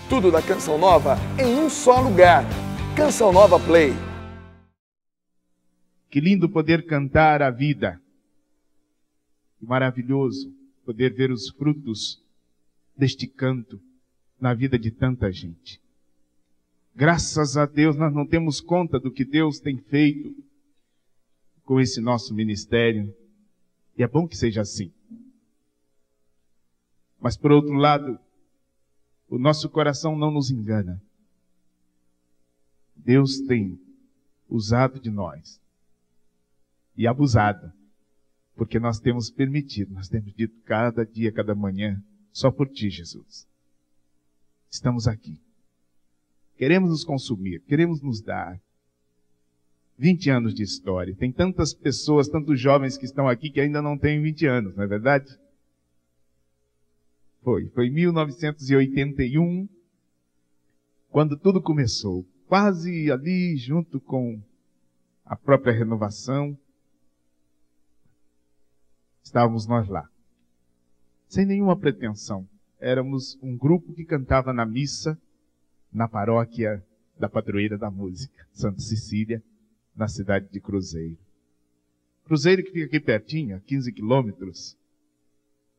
Tudo da Canção Nova em um só lugar. Canção Nova Play. Que lindo poder cantar a vida. Que maravilhoso poder ver os frutos deste canto na vida de tanta gente. Graças a Deus nós não temos conta do que Deus tem feito com esse nosso ministério. E é bom que seja assim. Mas por outro lado, o nosso coração não nos engana. Deus tem usado de nós e abusado, porque nós temos permitido, nós temos dito cada dia, cada manhã, só por Ti, Jesus. Estamos aqui. Queremos nos consumir, queremos nos dar. 20 anos de história. Tem tantas pessoas, tantos jovens que estão aqui que ainda não têm 20 anos, não é verdade? Foi em 1981, quando tudo começou. Quase ali, junto com a própria renovação, estávamos nós lá. Sem nenhuma pretensão. Éramos um grupo que cantava na missa, na paróquia da Padroeira da Música, Santa Cecília, na cidade de Cruzeiro. Cruzeiro que fica aqui pertinho, a 15 quilômetros.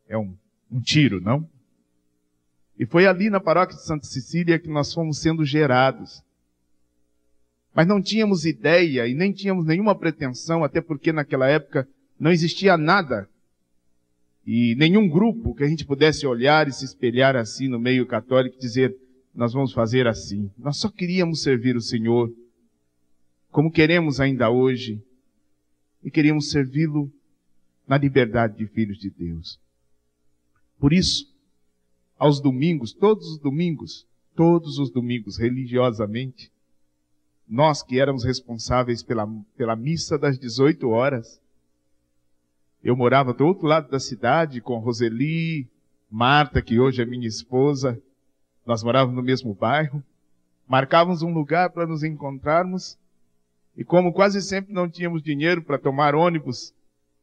É um tiro, não? E foi ali na paróquia de Santa Cecília que nós fomos sendo gerados. Mas não tínhamos ideia e nem tínhamos nenhuma pretensão, até porque naquela época não existia nada e nenhum grupo que a gente pudesse olhar e se espelhar assim no meio católico e dizer, nós vamos fazer assim. Nós só queríamos servir o Senhor, como queremos ainda hoje, e queríamos servi-lo na liberdade de filhos de Deus. Por isso, aos domingos, todos os domingos, religiosamente, nós que éramos responsáveis pela missa das 18 horas, eu morava do outro lado da cidade com Roseli, Marta, que hoje é minha esposa, nós morávamos no mesmo bairro, marcávamos um lugar para nos encontrarmos, e como quase sempre não tínhamos dinheiro para tomar ônibus,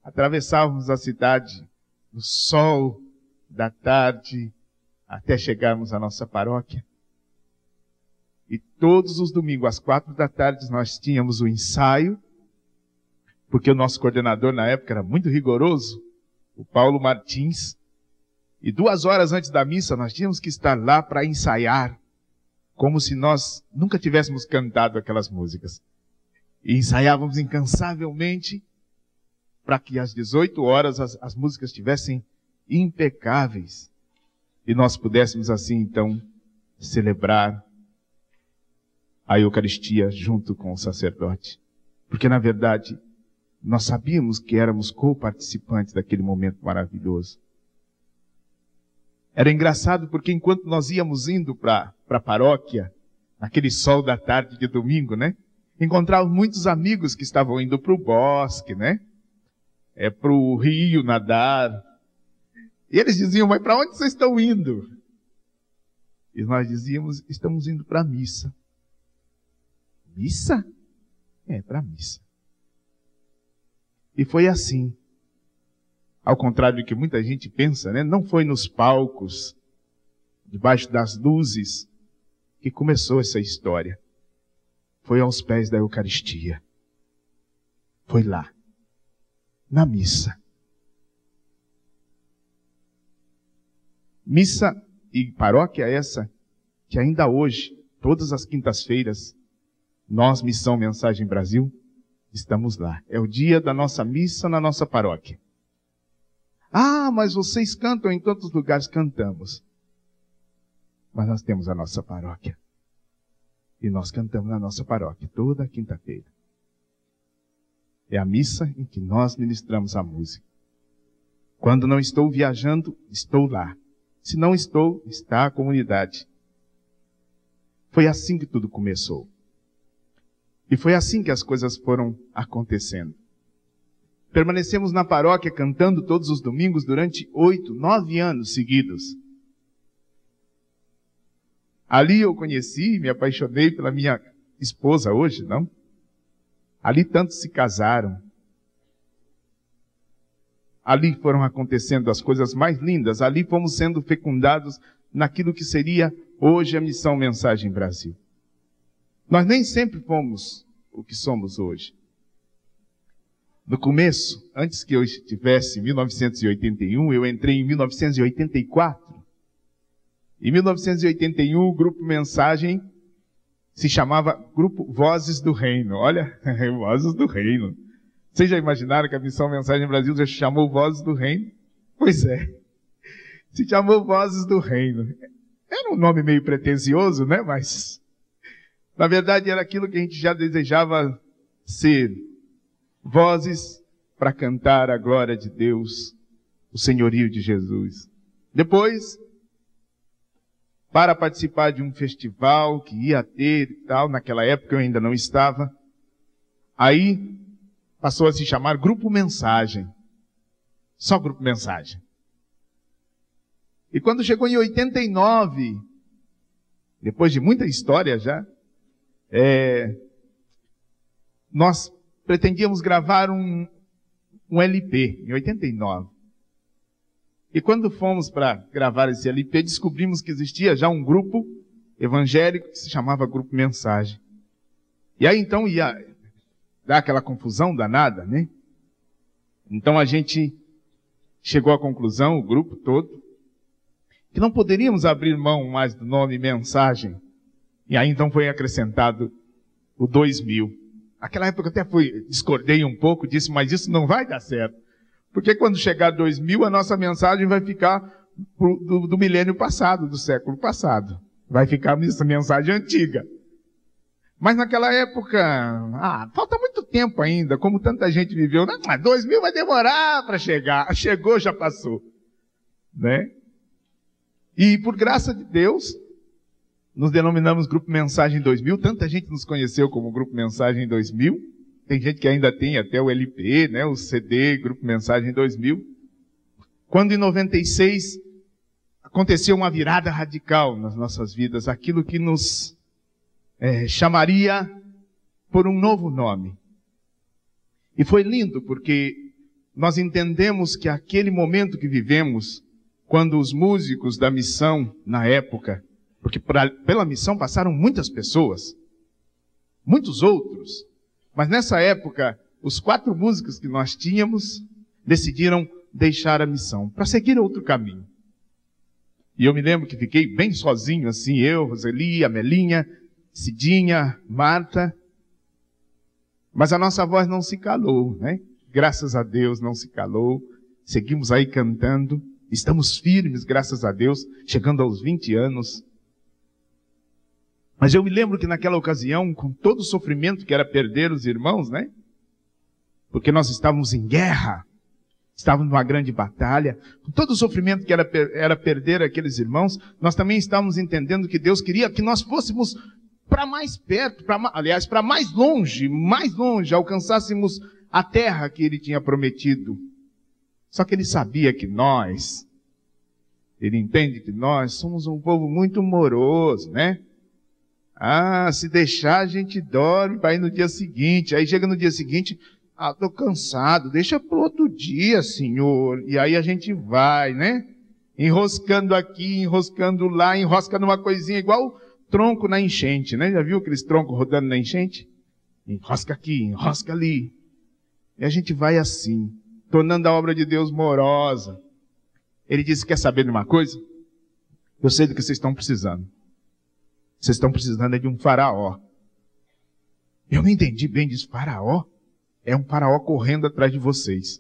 atravessávamos a cidade no sol da tarde, até chegarmos à nossa paróquia. E todos os domingos, às 4 da tarde, nós tínhamos o ensaio, porque o nosso coordenador na época era muito rigoroso, o Paulo Martins, e 2 horas antes da missa nós tínhamos que estar lá para ensaiar, como se nós nunca tivéssemos cantado aquelas músicas. E ensaiávamos incansavelmente para que às 18 horas as músicas estivessem impecáveis. E nós pudéssemos assim, então, celebrar a Eucaristia junto com o sacerdote. Porque, na verdade, nós sabíamos que éramos co-participantes daquele momento maravilhoso. Era engraçado porque enquanto nós íamos indo para a paróquia, naquele sol da tarde de domingo, né? Encontrávamos muitos amigos que estavam indo para o bosque, né? Para o rio nadar. E eles diziam, mas para onde vocês estão indo? E nós dizíamos, estamos indo para a missa. Missa? Para a missa. E foi assim. Ao contrário do que muita gente pensa, né? Não foi nos palcos, debaixo das luzes, que começou essa história. Foi aos pés da Eucaristia. Foi lá, na missa. Missa e paróquia essa, que ainda hoje, todas as quintas-feiras, nós, Missão Mensagem Brasil, estamos lá. É o dia da nossa missa na nossa paróquia. Ah, mas vocês cantam em tantos lugares. Cantamos. Mas nós temos a nossa paróquia. E nós cantamos na nossa paróquia toda quinta-feira. É a missa em que nós ministramos a música. Quando não estou viajando, estou lá. Se não estou, está a comunidade. Foi assim que tudo começou. E foi assim que as coisas foram acontecendo. Permanecemos na paróquia cantando todos os domingos durante 8, 9 anos seguidos. Ali eu conheci, me apaixonei pela minha esposa hoje, não? Ali tantos se casaram. Ali foram acontecendo as coisas mais lindas. Ali fomos sendo fecundados naquilo que seria hoje a Missão Mensagem Brasil. Nós nem sempre fomos o que somos hoje. No começo, antes que eu estivesse em 1981, eu entrei em 1984. Em 1981, o Grupo Mensagem se chamava Grupo Vozes do Reino. Olha, Vozes do Reino. Vocês já imaginaram que a Missão Mensagem Brasil já se chamou Vozes do Reino? Pois é. Se chamou Vozes do Reino. Era um nome meio pretensioso, né? Mas, na verdade, era aquilo que a gente já desejava ser. Vozes para cantar a glória de Deus, o senhorio de Jesus. Depois, para participar de um festival que ia ter e tal, naquela época eu ainda não estava, aí passou a se chamar Grupo Mensagem. Só Grupo Mensagem. E quando chegou em 89, depois de muita história já, nós pretendíamos gravar um LP, em 89. E quando fomos para gravar esse LP, descobrimos que existia já um grupo evangélico que se chamava Grupo Mensagem. E aí então ia dar aquela confusão danada, né? Então a gente chegou à conclusão, o grupo todo, que não poderíamos abrir mão mais do nome Mensagem. E aí então foi acrescentado o 2000. Naquela época eu até discordei um pouco, disse, mas isso não vai dar certo. Porque quando chegar 2000, a nossa mensagem vai ficar do milênio passado, do século passado. Vai ficar essa mensagem antiga. Mas naquela época, falta muito tempo ainda, como tanta gente viveu. Não, mas 2000 vai demorar para chegar. Chegou, já passou. Né? E por graça de Deus, nos denominamos Grupo Mensagem 2000. Tanta gente nos conheceu como Grupo Mensagem 2000. Tem gente que ainda tem até o LP, né, o CD, Grupo Mensagem 2000. Quando em 96 aconteceu uma virada radical nas nossas vidas, aquilo que nos chamaria por um novo nome. E foi lindo porque nós entendemos que aquele momento que vivemos, quando os músicos da missão na época, porque pela missão passaram muitas pessoas, muitos outros. Mas nessa época, os 4 músicos que nós tínhamos decidiram deixar a missão para seguir outro caminho. E eu me lembro que fiquei bem sozinho, assim, eu, Roseli, a Melinha, Cidinha, Marta. Mas a nossa voz não se calou, né? Graças a Deus não se calou. Seguimos aí cantando. Estamos firmes, graças a Deus, chegando aos 20 anos. Mas eu me lembro que naquela ocasião, com todo o sofrimento que era perder os irmãos, né? Porque nós estávamos em guerra, estávamos numa grande batalha, com todo o sofrimento que era perder aqueles irmãos, nós também estávamos entendendo que Deus queria que nós fôssemos para mais perto, para mais longe, alcançássemos a terra que Ele tinha prometido. Só que Ele sabia que Ele entende que nós somos um povo muito moroso, né? Se deixar a gente dorme, vai no dia seguinte. Aí chega no dia seguinte, tô cansado, deixa pro outro dia, Senhor. E aí a gente vai, né? Enroscando aqui, enroscando lá, enrosca numa coisinha igual tronco na enchente, né? Já viu aqueles troncos rodando na enchente? Enrosca aqui, enrosca ali. E a gente vai assim, tornando a obra de Deus morosa. Ele disse, quer saber de uma coisa? Eu sei do que vocês estão precisando. Vocês estão precisando de um faraó. Eu não entendi bem disso. Faraó? É um faraó correndo atrás de vocês.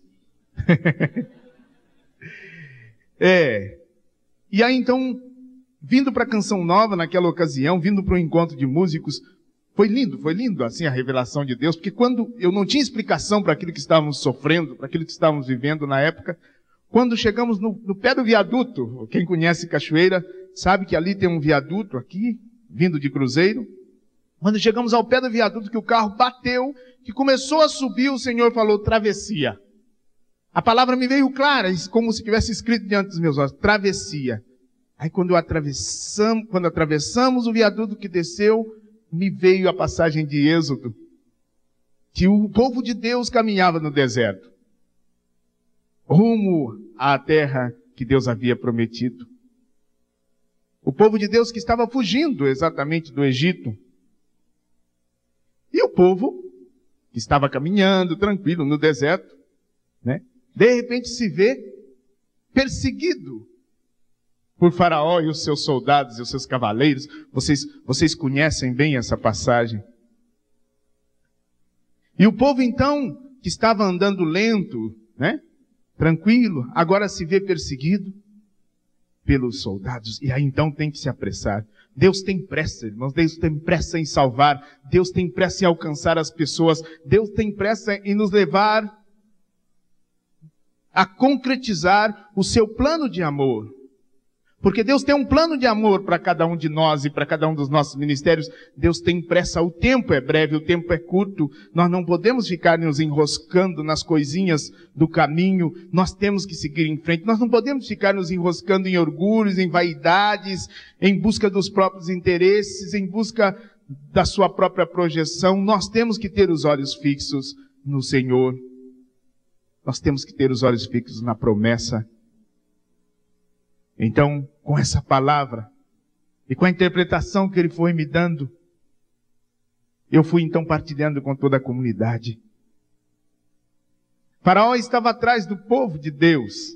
E aí então, vindo para a Canção Nova naquela ocasião, vindo para um encontro de músicos, foi lindo assim a revelação de Deus, porque quando eu não tinha explicação para aquilo que estávamos sofrendo, para aquilo que estávamos vivendo na época, quando chegamos no pé do viaduto, quem conhece Cachoeira sabe que ali tem um viaduto aqui, vindo de Cruzeiro. Quando chegamos ao pé do viaduto, que o carro bateu, que começou a subir, o Senhor falou, travessia. A palavra me veio clara, como se tivesse escrito diante dos meus olhos, travessia. Aí quando atravessamos o viaduto que desceu, me veio a passagem de Êxodo, que o povo de Deus caminhava no deserto, rumo à terra que Deus havia prometido. O povo de Deus que estava fugindo exatamente do Egito. E o povo que estava caminhando tranquilo no deserto, né? De repente se vê perseguido por Faraó e os seus soldados e os seus cavaleiros. Vocês conhecem bem essa passagem. E o povo então, que estava andando lento, né? Tranquilo, agora se vê perseguido pelos soldados. E aí então tem que se apressar. Deus tem pressa, irmãos. Deus tem pressa em salvar. Deus tem pressa em alcançar as pessoas. Deus tem pressa em nos levar a concretizar o seu plano de amor. Porque Deus tem um plano de amor para cada um de nós e para cada um dos nossos ministérios. Deus tem pressa. O tempo é breve, o tempo é curto. Nós não podemos ficar nos enroscando nas coisinhas do caminho. Nós temos que seguir em frente. Nós não podemos ficar nos enroscando em orgulhos, em vaidades, em busca dos próprios interesses, em busca da sua própria projeção. Nós temos que ter os olhos fixos no Senhor. Nós temos que ter os olhos fixos na promessa. Então, com essa palavra e com a interpretação que ele foi me dando, eu fui então partilhando com toda a comunidade. Faraó estava atrás do povo de Deus,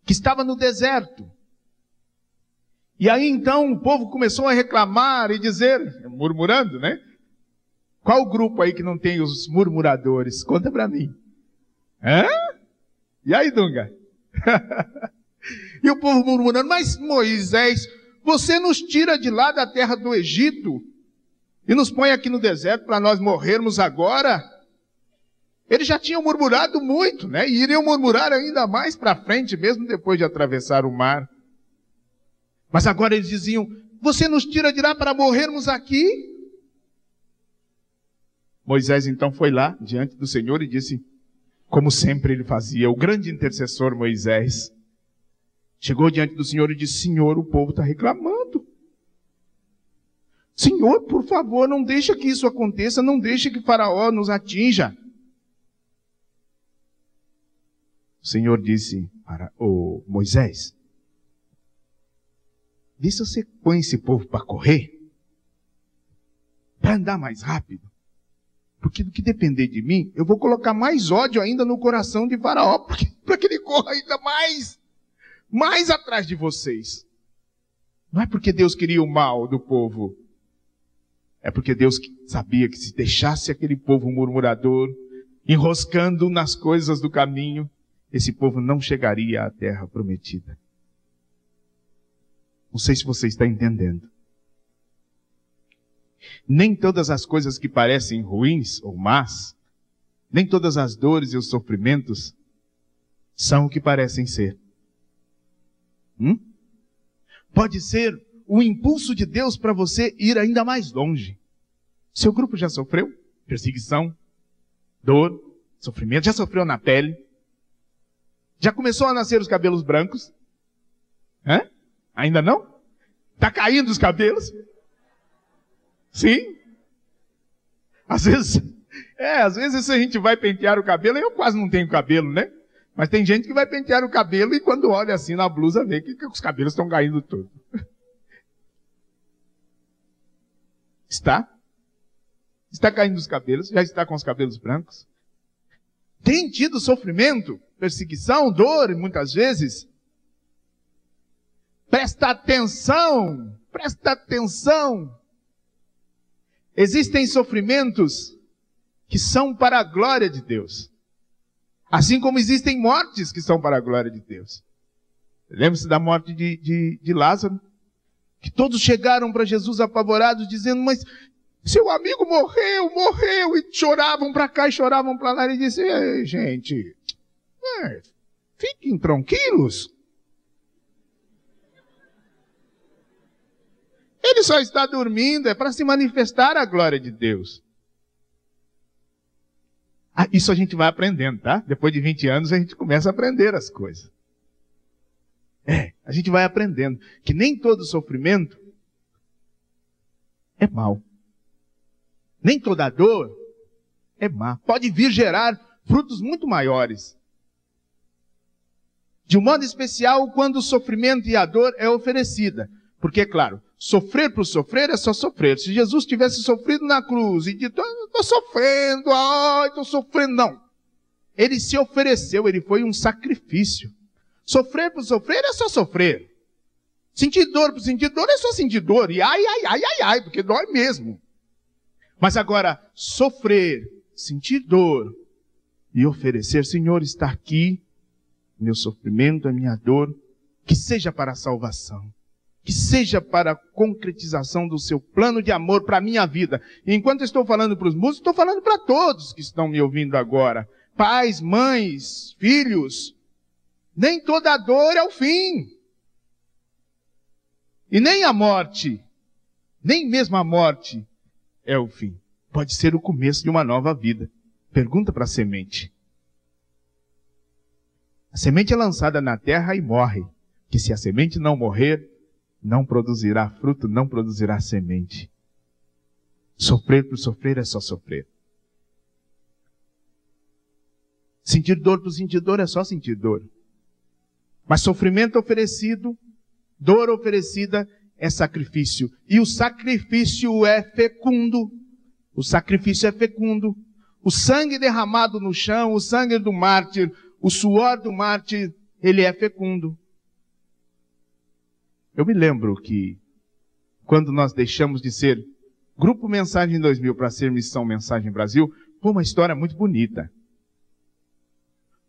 que estava no deserto. E aí então o povo começou a reclamar e dizer, murmurando, né? Qual o grupo aí que não tem os murmuradores? Conta para mim. Hã? E aí, Dunga? E o povo murmurando, mas Moisés, você nos tira de lá da terra do Egito e nos põe aqui no deserto para nós morrermos agora? Eles já tinham murmurado muito, né? E iriam murmurar ainda mais para frente, mesmo depois de atravessar o mar. Mas agora eles diziam, você nos tira de lá para morrermos aqui? Moisés então foi lá diante do Senhor e disse, como sempre ele fazia, o grande intercessor Moisés, chegou diante do Senhor e disse, Senhor, o povo está reclamando. Senhor, por favor, não deixe que isso aconteça, não deixe que Faraó nos atinja. O Senhor disse para Moisés, vê se você põe esse povo para correr, para andar mais rápido. Porque do que depender de mim, eu vou colocar mais ódio ainda no coração de Faraó, para que ele corra ainda mais atrás de vocês. Não é porque Deus queria o mal do povo. É porque Deus sabia que se deixasse aquele povo murmurador, enroscando nas coisas do caminho, esse povo não chegaria à terra prometida. Não sei se você está entendendo. Nem todas as coisas que parecem ruins ou más, nem todas as dores e os sofrimentos são o que parecem ser. Pode ser o impulso de Deus para você ir ainda mais longe. Seu grupo já sofreu perseguição, dor, sofrimento, já sofreu na pele, já começou a nascer os cabelos brancos? Ainda não? Está caindo os cabelos? Sim. Às vezes a gente vai pentear o cabelo, eu quase não tenho cabelo, né? Mas tem gente que vai pentear o cabelo e quando olha assim na blusa vê que os cabelos estão caindo todos. Está caindo os cabelos, já está com os cabelos brancos. Tem tido sofrimento, perseguição, dor, muitas vezes. Presta atenção. Existem sofrimentos que são para a glória de Deus. Assim como existem mortes que são para a glória de Deus. Lembre-se da morte de Lázaro, que todos chegaram para Jesus apavorados, dizendo, mas seu amigo morreu, e choravam para cá e choravam para lá, e disse, gente, fiquem tranquilos. Ele só está dormindo, é para se manifestar a glória de Deus. Isso a gente vai aprendendo, tá? Depois de 20 anos a gente começa a aprender as coisas. A gente vai aprendendo que nem todo sofrimento é mau. Nem toda dor é má. Pode vir gerar frutos muito maiores. De um modo especial quando o sofrimento e a dor é oferecida. Porque, é claro, sofrer por sofrer é só sofrer. Se Jesus tivesse sofrido na cruz e dito, estou sofrendo, estou sofrendo, não. Ele se ofereceu, ele foi um sacrifício. Sofrer por sofrer é só sofrer. Sentir dor por sentir dor é só sentir dor. E ai, porque dói mesmo. Mas agora, sofrer, sentir dor e oferecer, Senhor, está aqui, meu sofrimento, a minha dor, que seja para a salvação, que seja para a concretização do seu plano de amor para a minha vida. E enquanto eu estou falando para os músicos, estou falando para todos que estão me ouvindo agora. Pais, mães, filhos, nem toda dor é o fim. E nem a morte, nem mesmo a morte é o fim. Pode ser o começo de uma nova vida. Pergunta para a semente. A semente é lançada na terra e morre. Que se a semente não morrer, não produzirá fruto, não produzirá semente. Sofrer por sofrer é só sofrer. Sentir dor por sentir dor é só sentir dor. Mas sofrimento oferecido, dor oferecida é sacrifício. E o sacrifício é fecundo. O sacrifício é fecundo. O sangue derramado no chão, o sangue do mártir, o suor do mártir, ele é fecundo. Eu me lembro que, quando nós deixamos de ser Grupo Mensagem 2000 para ser Missão Mensagem Brasil, foi uma história muito bonita.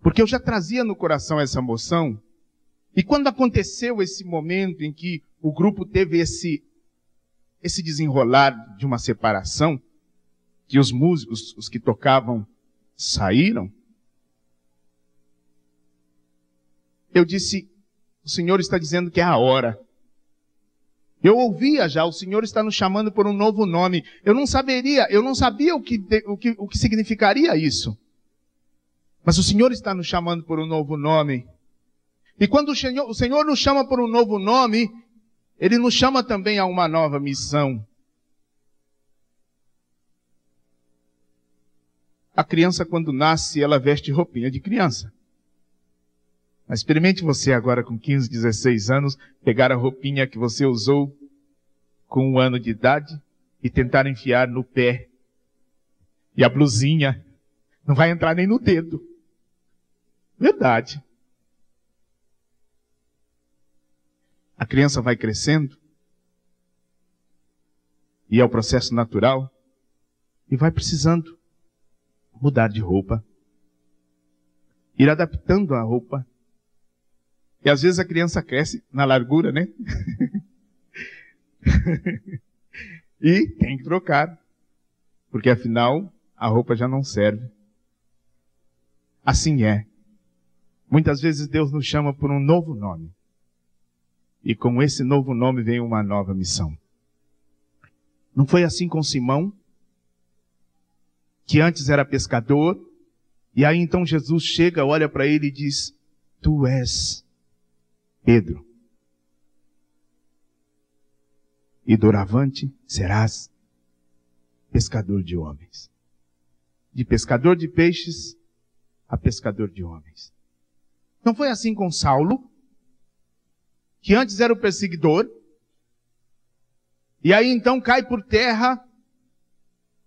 Porque eu já trazia no coração essa emoção, e quando aconteceu esse momento em que o grupo teve esse desenrolar de uma separação, que os músicos, os que tocavam, saíram, eu disse, o Senhor está dizendo que é a hora. Eu ouvia já, o Senhor está nos chamando por um novo nome. Eu não sabia o que significaria isso. Mas o Senhor está nos chamando por um novo nome. E quando o Senhor nos chama por um novo nome, Ele nos chama também a uma nova missão. A criança, quando nasce, ela veste roupinha de criança. Mas experimente você agora com 15, 16 anos, pegar a roupinha que você usou com 1 ano de idade e tentar enfiar no pé. E a blusinha não vai entrar nem no dedo. Verdade. A criança vai crescendo, e é o processo natural, e vai precisando mudar de roupa, ir adaptando a roupa. E às vezes a criança cresce na largura, né? E tem que trocar, porque afinal a roupa já não serve. Assim é. Muitas vezes Deus nos chama por um novo nome. E com esse novo nome vem uma nova missão. Não foi assim com Simão, que antes era pescador, e aí então Jesus chega, olha para ele e diz, tu és Pedro, e doravante serás pescador de homens. De pescador de peixes a pescador de homens. Não foi assim com Saulo, que antes era o perseguidor, e aí então cai por terra,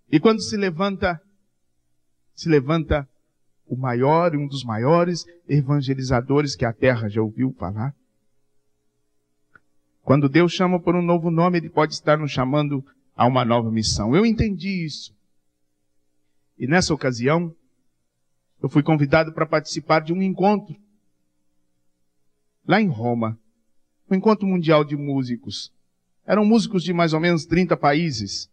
e quando se levanta o maior e um dos maiores evangelizadores que a terra já ouviu falar. Quando Deus chama por um novo nome, Ele pode estar nos chamando a uma nova missão. Eu entendi isso. E nessa ocasião, eu fui convidado para participar de um encontro, lá em Roma, um encontro mundial de músicos. Eram músicos de mais ou menos 30 países.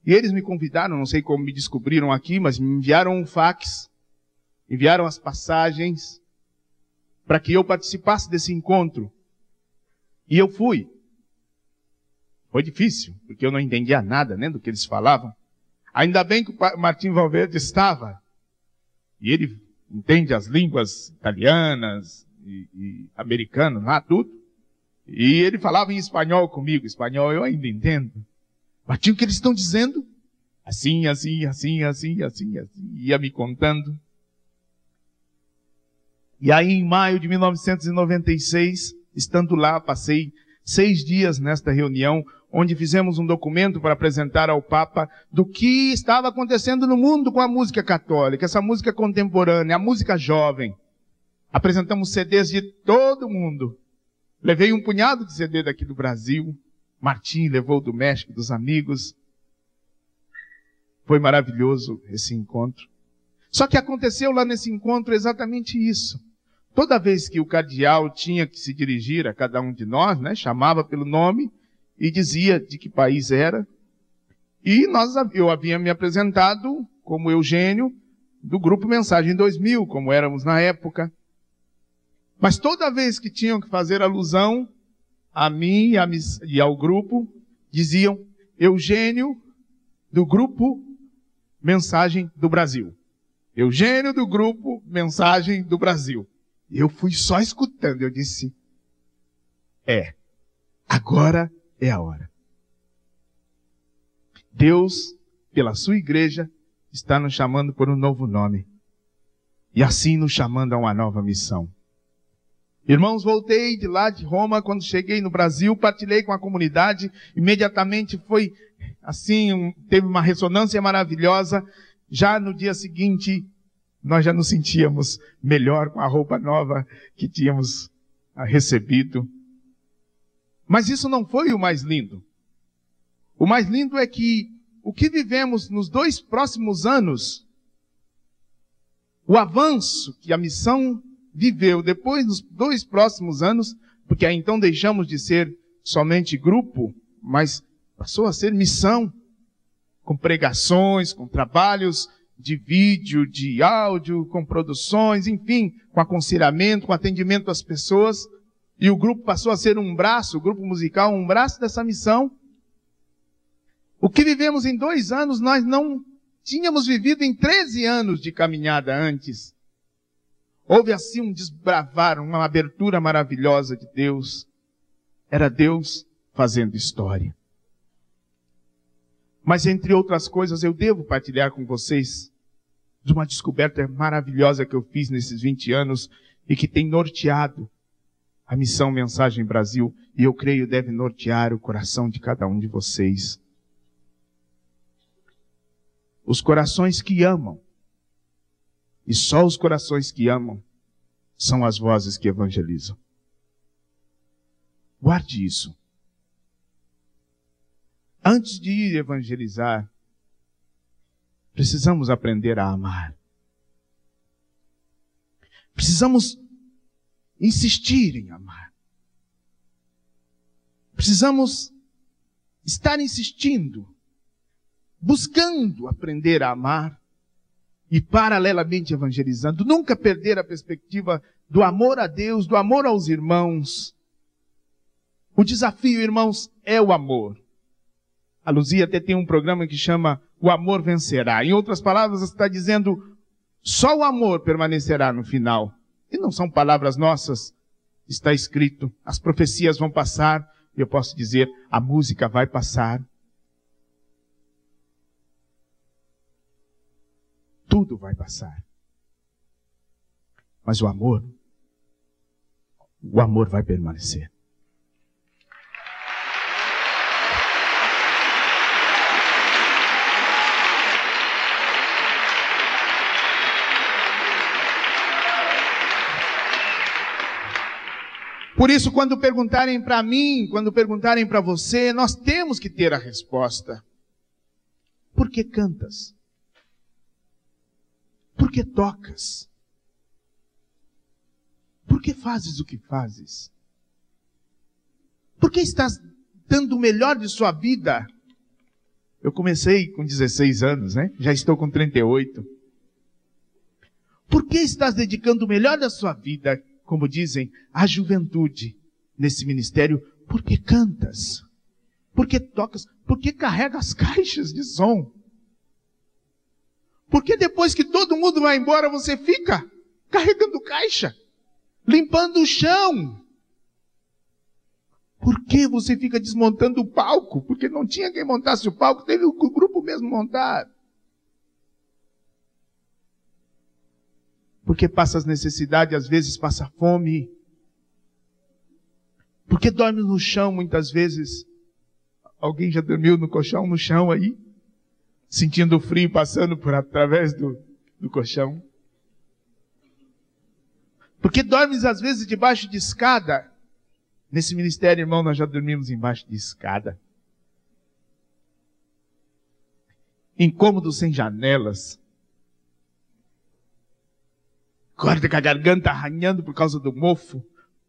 E eles me convidaram, não sei como me descobriram aqui, mas me enviaram um fax, enviaram as passagens, para que eu participasse desse encontro. E eu fui. Foi difícil, porque eu não entendia nada, né, do que eles falavam. Ainda bem que o Martim Valverde estava. E ele entende as línguas italianas e americanas, lá tudo. E ele falava em espanhol comigo. Espanhol eu ainda entendo. Martim, o que eles estão dizendo? Assim. Ia me contando. E aí, em maio de 1996, estando lá, passei 6 dias nesta reunião, onde fizemos um documento para apresentar ao Papa do que estava acontecendo no mundo com a música católica, essa música contemporânea, a música jovem. Apresentamos CDs de todo mundo. Levei um punhado de CD daqui do Brasil. Martim levou do México, dos amigos. Foi maravilhoso esse encontro. Só que aconteceu lá nesse encontro exatamente isso. Toda vez que o cardeal tinha que se dirigir a cada um de nós, né, chamava pelo nome e dizia de que país era. E eu havia me apresentado como Eugênio, do grupo Mensagem 2000, como éramos na época. Mas toda vez que tinham que fazer alusão a mim e ao grupo, diziam Eugênio, do grupo Mensagem do Brasil. Eugênio, do grupo Mensagem do Brasil. Eu fui só escutando, eu disse, agora é a hora. Deus, pela sua igreja, está nos chamando por um novo nome. E assim nos chamando a uma nova missão. Irmãos, voltei de lá de Roma, quando cheguei no Brasil, partilhei com a comunidade, imediatamente foi assim, teve uma ressonância maravilhosa. Já no dia seguinte, nós já nos sentíamos melhor com a roupa nova que tínhamos recebido. Mas isso não foi o mais lindo. O mais lindo é que o que vivemos nos 2 próximos anos, o avanço que a missão viveu depois dos 2 próximos anos, porque aí então deixamos de ser somente grupo, mas passou a ser missão, com pregações, com trabalhos de vídeo, de áudio, com produções, enfim, com aconselhamento, com atendimento às pessoas. E o grupo passou a ser um braço, o grupo musical, um braço dessa missão. O que vivemos em 2 anos, nós não tínhamos vivido em 13 anos de caminhada antes. Houve assim um desbravar, uma abertura maravilhosa de Deus. Era Deus fazendo história. Mas, entre outras coisas, eu devo partilhar com vocês de uma descoberta maravilhosa que eu fiz nesses 20 anos e que tem norteado a missão Mensagem Brasil, e eu creio deve nortear o coração de cada um de vocês. Os corações que amam, e só os corações que amam, são as vozes que evangelizam. Guarde isso. Antes de ir evangelizar, precisamos aprender a amar. Precisamos insistir em amar. Precisamos estar insistindo, buscando aprender a amar e paralelamente evangelizando. Nunca perder a perspectiva do amor a Deus, do amor aos irmãos. O desafio, irmãos, é o amor. A Luzia até tem um programa que chama O Amor Vencerá. Em outras palavras, está dizendo, só o amor permanecerá no final. E não são palavras nossas. Está escrito, as profecias vão passar. E eu posso dizer, a música vai passar. Tudo vai passar. Mas o amor vai permanecer. Por isso, quando perguntarem para mim, quando perguntarem para você, nós temos que ter a resposta. Por que cantas? Por que tocas? Por que fazes o que fazes? Por que estás dando o melhor de sua vida? Eu comecei com 16 anos, né? Já estou com 38. Por que estás dedicando o melhor da sua vida, como dizem, à juventude nesse ministério? Por que cantas? Por que tocas? Por que carregas caixas de som? Por que depois que todo mundo vai embora, você fica carregando caixa, limpando o chão? Por que você fica desmontando o palco? Porque não tinha quem montasse o palco, teve o grupo mesmo montar. Porque passa as necessidades, às vezes passa fome. Por que dorme no chão muitas vezes? Alguém já dormiu no colchão, no chão aí? Sentindo o frio passando por através do colchão? Por que dormes às vezes debaixo de escada? Nesse ministério, irmão, nós já dormimos embaixo de escada. Incômodo sem janelas. Acorda com a garganta arranhando por causa do mofo.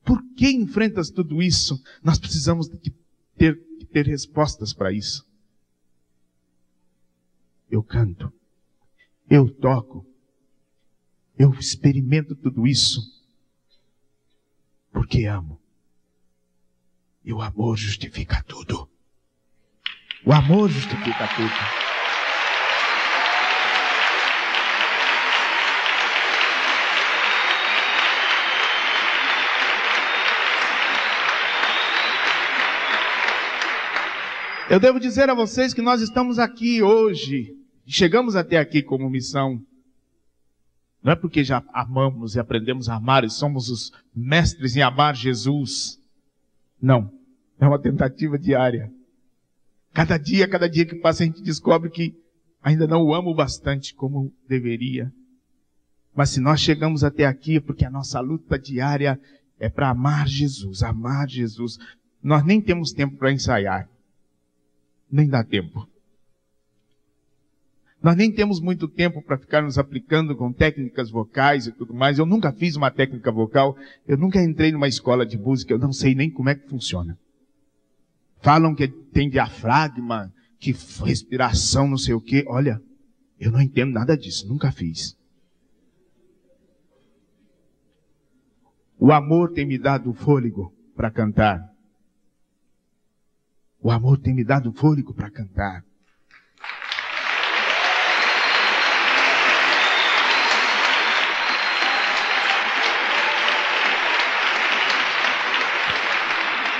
Por que enfrentas tudo isso? Nós precisamos ter respostas para isso. Eu canto, eu toco, eu experimento tudo isso porque amo. E o amor justifica tudo. O amor justifica tudo. Eu devo dizer a vocês que nós estamos aqui hoje, chegamos até aqui como missão. Não é porque já amamos e aprendemos a amar e somos os mestres em amar Jesus. Não, é uma tentativa diária. Cada dia que passa a gente descobre que ainda não o amo bastante como deveria. Mas se nós chegamos até aqui é porque a nossa luta diária é para amar Jesus, amar Jesus. Nós nem temos tempo para ensaiar. Nem dá tempo. Nós nem temos muito tempo para ficar nos aplicando com técnicas vocais e tudo mais. Eu nunca fiz uma técnica vocal, eu nunca entrei numa escola de música, eu não sei nem como é que funciona. Falam que tem diafragma, que respiração, não sei o quê. Olha, eu não entendo nada disso, nunca fiz. O amor tem me dado fôlego para cantar. O amor tem me dado fôlego para cantar.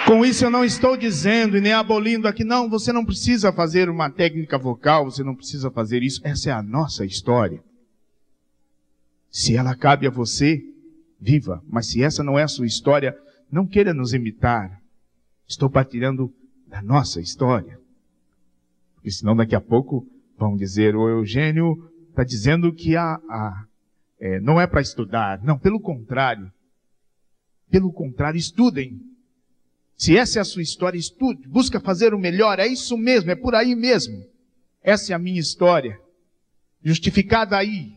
Com isso eu não estou dizendo e nem abolindo aqui, não, você não precisa fazer uma técnica vocal, você não precisa fazer isso. Essa é a nossa história. Se ela cabe a você, viva. Mas se essa não é a sua história, não queira nos imitar. Estou partilhando da nossa história. Porque senão daqui a pouco vão dizer, o Eugênio está dizendo que não é para estudar. Não, pelo contrário. Pelo contrário, estudem. Se essa é a sua história, estude. Busca fazer o melhor. É isso mesmo, é por aí mesmo. Essa é a minha história. Justificada aí.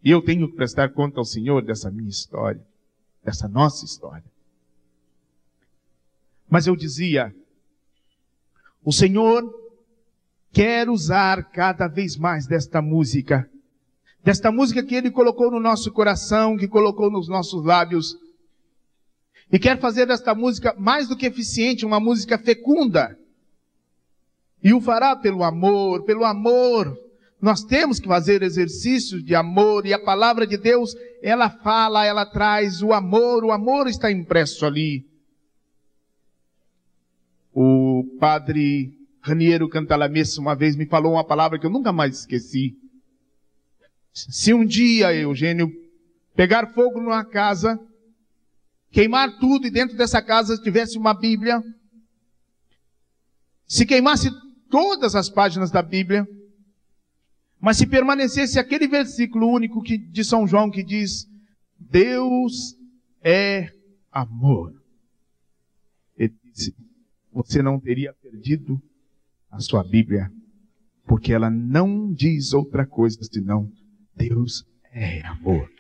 E eu tenho que prestar conta ao Senhor dessa minha história. Dessa nossa história. Mas eu dizia, o Senhor quer usar cada vez mais desta música que Ele colocou no nosso coração, que colocou nos nossos lábios, e quer fazer desta música mais do que eficiente, uma música fecunda, e o fará pelo amor, nós temos que fazer exercícios de amor, e a palavra de Deus, ela fala, ela traz o amor está impresso ali. O padre Raniero Cantalamessa uma vez me falou uma palavra que eu nunca mais esqueci. Se um dia, Eugênio, pegar fogo numa casa, queimar tudo e dentro dessa casa tivesse uma Bíblia, se queimasse todas as páginas da Bíblia, mas se permanecesse aquele versículo único de São João que diz, Deus é amor. Ele disse, você não teria perdido a sua Bíblia, porque ela não diz outra coisa senão Deus é amor.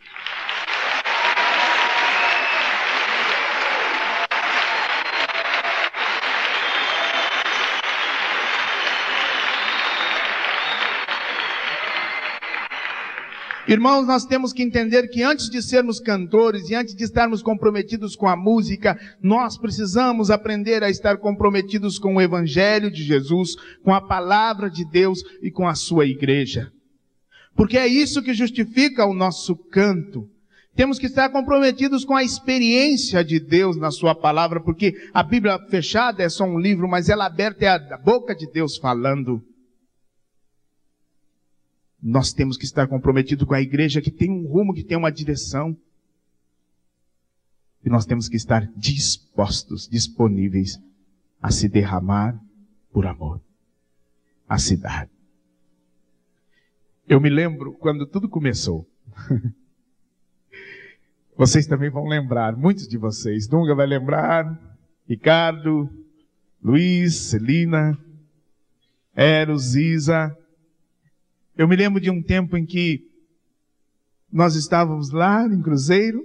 Irmãos, nós temos que entender que antes de sermos cantores e antes de estarmos comprometidos com a música, nós precisamos aprender a estar comprometidos com o Evangelho de Jesus, com a palavra de Deus e com a sua igreja. Porque é isso que justifica o nosso canto. Temos que estar comprometidos com a experiência de Deus na sua palavra, porque a Bíblia fechada é só um livro, mas ela aberta é a boca de Deus falando. Nós temos que estar comprometidos com a igreja que tem um rumo, que tem uma direção. E nós temos que estar dispostos, disponíveis a se derramar por amor, a se dar. Eu me lembro quando tudo começou. Vocês também vão lembrar, muitos de vocês. Dunga vai lembrar, Ricardo, Luiz, Celina, Eros, Isa. Eu me lembro de um tempo em que nós estávamos lá em Cruzeiro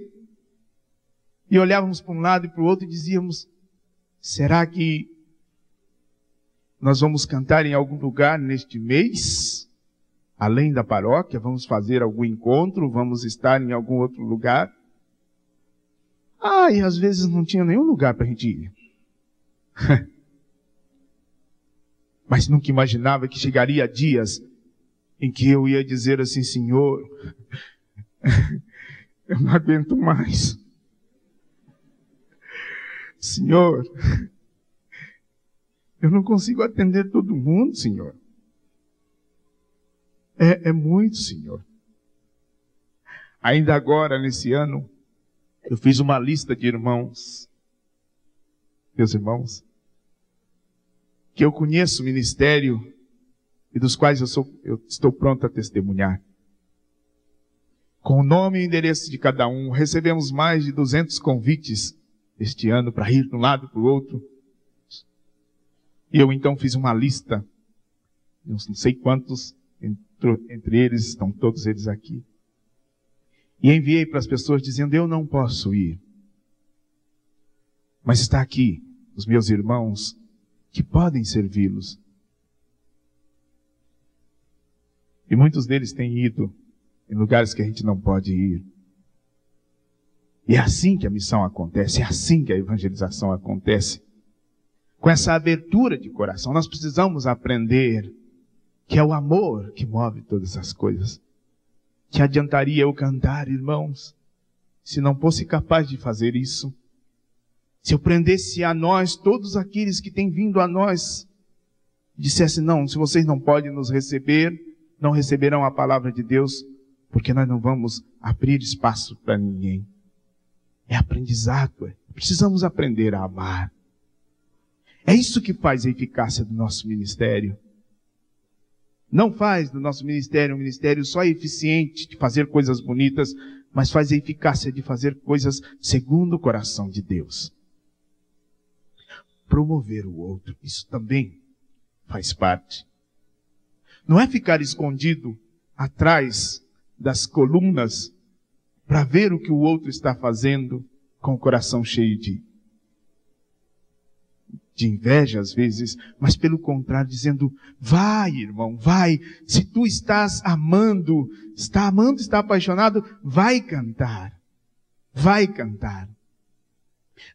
e olhávamos para um lado e para o outro e dizíamos: será que nós vamos cantar em algum lugar neste mês? Além da paróquia, vamos fazer algum encontro, vamos estar em algum outro lugar? E às vezes não tinha nenhum lugar para a gente ir. Mas nunca imaginava que chegaria dias em que eu ia dizer assim: Senhor, eu não aguento mais. Senhor, eu não consigo atender todo mundo, Senhor. É muito, Senhor. Ainda agora, nesse ano, eu fiz uma lista de irmãos, meus irmãos, que eu conheço o ministério e dos quais eu estou pronto a testemunhar. Com o nome e endereço de cada um, recebemos mais de 200 convites este ano para ir de um lado para o outro. E eu então fiz uma lista, não sei quantos, entre eles, estão todos eles aqui. E enviei para as pessoas dizendo: eu não posso ir. Mas está aqui os meus irmãos que podem servi-los. E muitos deles têm ido em lugares que a gente não pode ir. E é assim que a missão acontece, é assim que a evangelização acontece. Com essa abertura de coração, nós precisamos aprender que é o amor que move todas as coisas. Que adiantaria eu cantar, irmãos, se não fosse capaz de fazer isso? Se eu prendesse a nós, todos aqueles que têm vindo a nós, dissesse: não, se vocês não podem nos receber, não receberão a palavra de Deus, porque nós não vamos abrir espaço para ninguém. É aprendizado, precisamos aprender a amar. É isso que faz a eficácia do nosso ministério. Não faz do nosso ministério um ministério só eficiente de fazer coisas bonitas, mas faz a eficácia de fazer coisas segundo o coração de Deus. Promover o outro, isso também faz parte. Não é ficar escondido atrás das colunas para ver o que o outro está fazendo com o coração cheio de inveja às vezes, mas pelo contrário, dizendo: vai, irmão, vai. Se tu estás amando, está apaixonado, vai cantar. Vai cantar.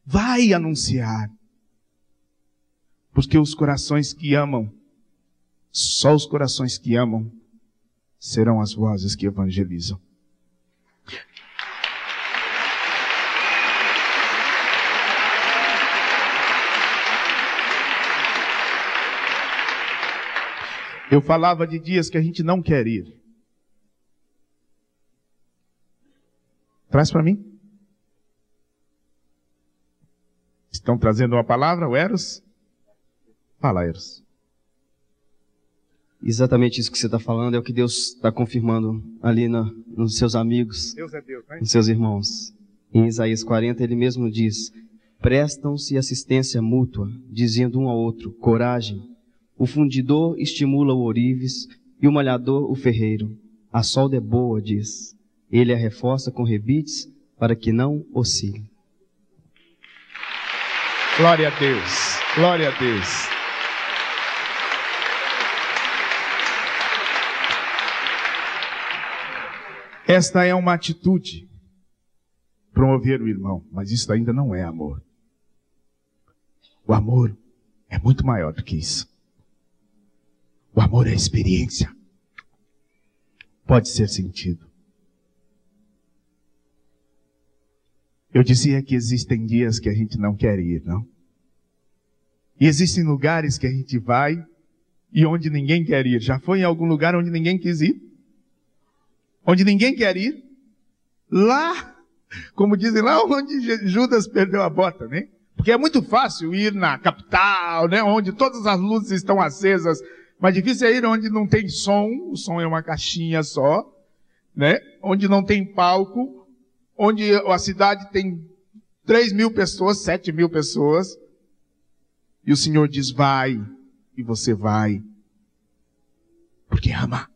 Vai anunciar. Porque os corações que amam, só os corações que amam, serão as vozes que evangelizam. Eu falava de dias que a gente não quer ir. Traz para mim. Estão trazendo uma palavra, o Eros? Fala, Eros. Exatamente isso que você está falando é o que Deus está confirmando ali nos seus amigos, Deus é Deus, né? nos seus irmãos. Em Isaías 40, ele mesmo diz: prestam-se assistência mútua, dizendo um ao outro: coragem. O fundidor estimula o ourives e o malhador o ferreiro. A solda é boa, diz. Ele a reforça com rebites para que não oscile. Glória a Deus, glória a Deus. Esta é uma atitude, promover o irmão, mas isso ainda não é amor. O amor é muito maior do que isso. O amor é experiência. Pode ser sentido. Eu dizia que existem dias que a gente não quer ir, não? E existem lugares que a gente vai e onde ninguém quer ir. Já foi em algum lugar onde ninguém quis ir? Onde ninguém quer ir? Lá Como dizem lá onde Judas perdeu a bota, né? Porque é muito fácil ir na capital, né? Onde todas as luzes estão acesas. Mas difícil é ir onde não tem som. O som é uma caixinha só, né? Onde não tem palco. Onde a cidade tem 3.000 pessoas, 7.000 pessoas. E o Senhor diz, vai. E você vai. Porque ama.